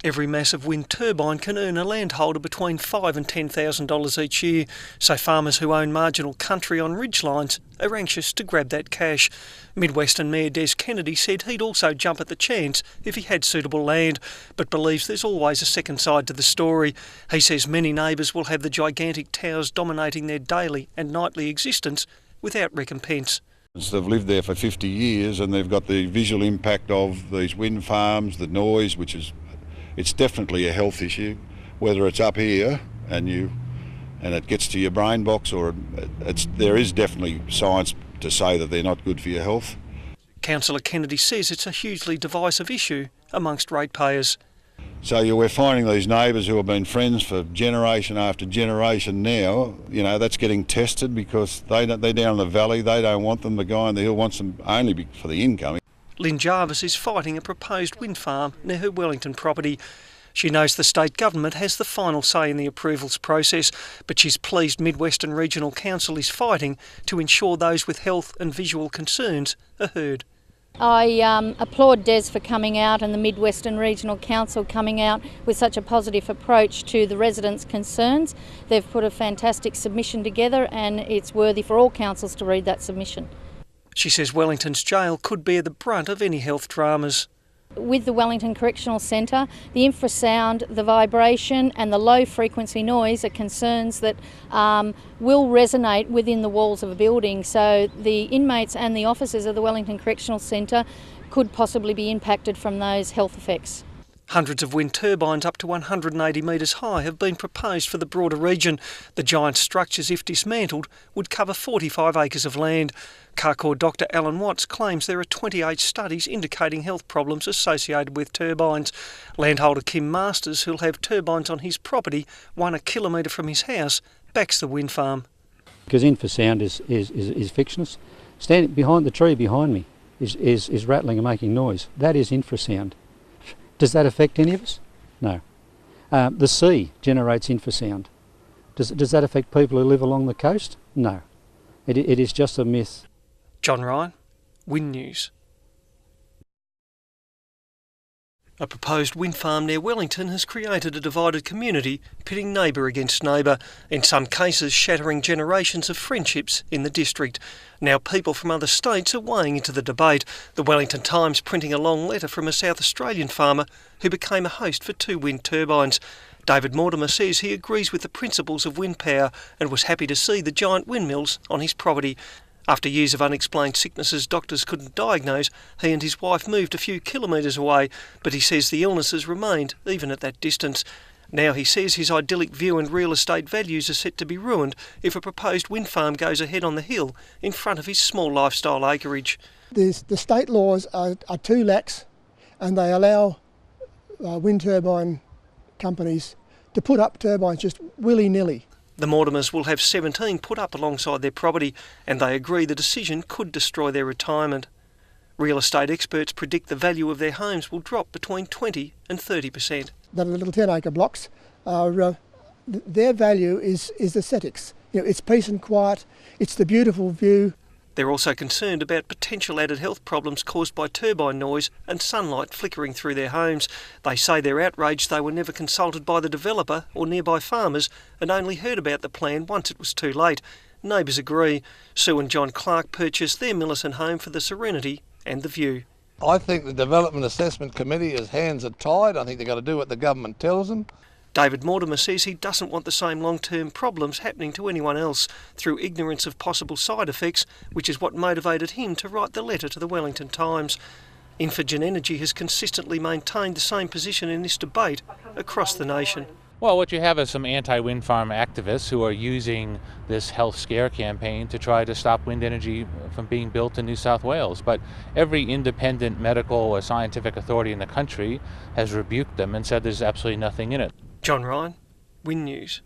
Every massive wind turbine can earn a landholder between $5,000 and $10,000 each year, so farmers who own marginal country on ridgelines are anxious to grab that cash. Midwestern Mayor Des Kennedy said he'd also jump at the chance if he had suitable land, but believes there's always a second side to the story. He says many neighbours will have the gigantic towers dominating their daily and nightly existence without recompense. They've lived there for 50 years and they've got the visual impact of these wind farms, the noise, it's definitely a health issue, whether it's up here and it gets to your brain box, or there is definitely science to say that they're not good for your health. Councillor Kennedy says it's a hugely divisive issue amongst ratepayers. So we're finding these neighbours who have been friends for generation after generation now, that's getting tested because they're down in the valley, they don't want them. The guy on the hill wants them only for the income. Lynn Jarvis is fighting a proposed wind farm near her Wellington property. She knows the state government has the final say in the approvals process, but she's pleased Midwestern Regional Council is fighting to ensure those with health and visual concerns are heard. I applaud Des for coming out and the Midwestern Regional Council coming out with such a positive approach to the residents' concerns. They've put a fantastic submission together and it's worthy for all councils to read that submission. She says Wellington's jail could bear the brunt of any health dramas. With the Wellington Correctional Centre, the infrasound, the vibration and the low frequency noise are concerns that will resonate within the walls of a building. So the inmates and the officers of the Wellington Correctional Centre could possibly be impacted from those health effects. Hundreds of wind turbines up to 180 metres high have been proposed for the broader region. The giant structures, if dismantled, would cover 45 acres of land. Carcore Dr Alan Watts claims there are 28 studies indicating health problems associated with turbines. Landholder Kim Masters, who'll have turbines on his property 1 kilometre from his house, backs the wind farm. Because infrasound is fictitious. Standing behind the tree behind me is rattling and making noise. That is infrasound. Does that affect any of us? No. The sea generates infrasound. Does that affect people who live along the coast? No. It is just a myth. John Ryan, Wind News. A proposed wind farm near Wellington has created a divided community, pitting neighbour against neighbour, in some cases shattering generations of friendships in the district. Now people from other states are weighing into the debate, the Wellington Times printing a long letter from a South Australian farmer who became a host for 2 wind turbines. David Mortimer says he agrees with the principles of wind power and was happy to see the giant windmills on his property. After years of unexplained sicknesses doctors couldn't diagnose, he and his wife moved a few kilometres away, but he says the illnesses remained even at that distance. Now he says his idyllic view and real estate values are set to be ruined if a proposed wind farm goes ahead on the hill in front of his small lifestyle acreage. The state laws are too lax and they allow wind turbine companies to put up turbines just willy-nilly. The Mortimers will have 17 put up alongside their property, and they agree the decision could destroy their retirement. Real estate experts predict the value of their homes will drop between 20 and 30%. The little 10-acre blocks, their value is aesthetics. It's peace and quiet, it's the beautiful view. They're also concerned about potential added health problems caused by turbine noise and sunlight flickering through their homes. They say they're outraged they were never consulted by the developer or nearby farmers and only heard about the plan once it was too late. Neighbours agree. Sue and John Clark purchased their Millicent home for the serenity and the view. I think the Development Assessment Committee's hands are tied. I think they've got to do what the government tells them. David Mortimer says he doesn't want the same long-term problems happening to anyone else through ignorance of possible side effects, which is what motivated him to write the letter to the Wellington Times. Infigen Energy has consistently maintained the same position in this debate across the nation. Well, what you have is some anti-wind farm activists who are using this health scare campaign to try to stop wind energy from being built in New South Wales. But every independent medical or scientific authority in the country has rebuked them and said there's absolutely nothing in it. John Ryan, Wind News.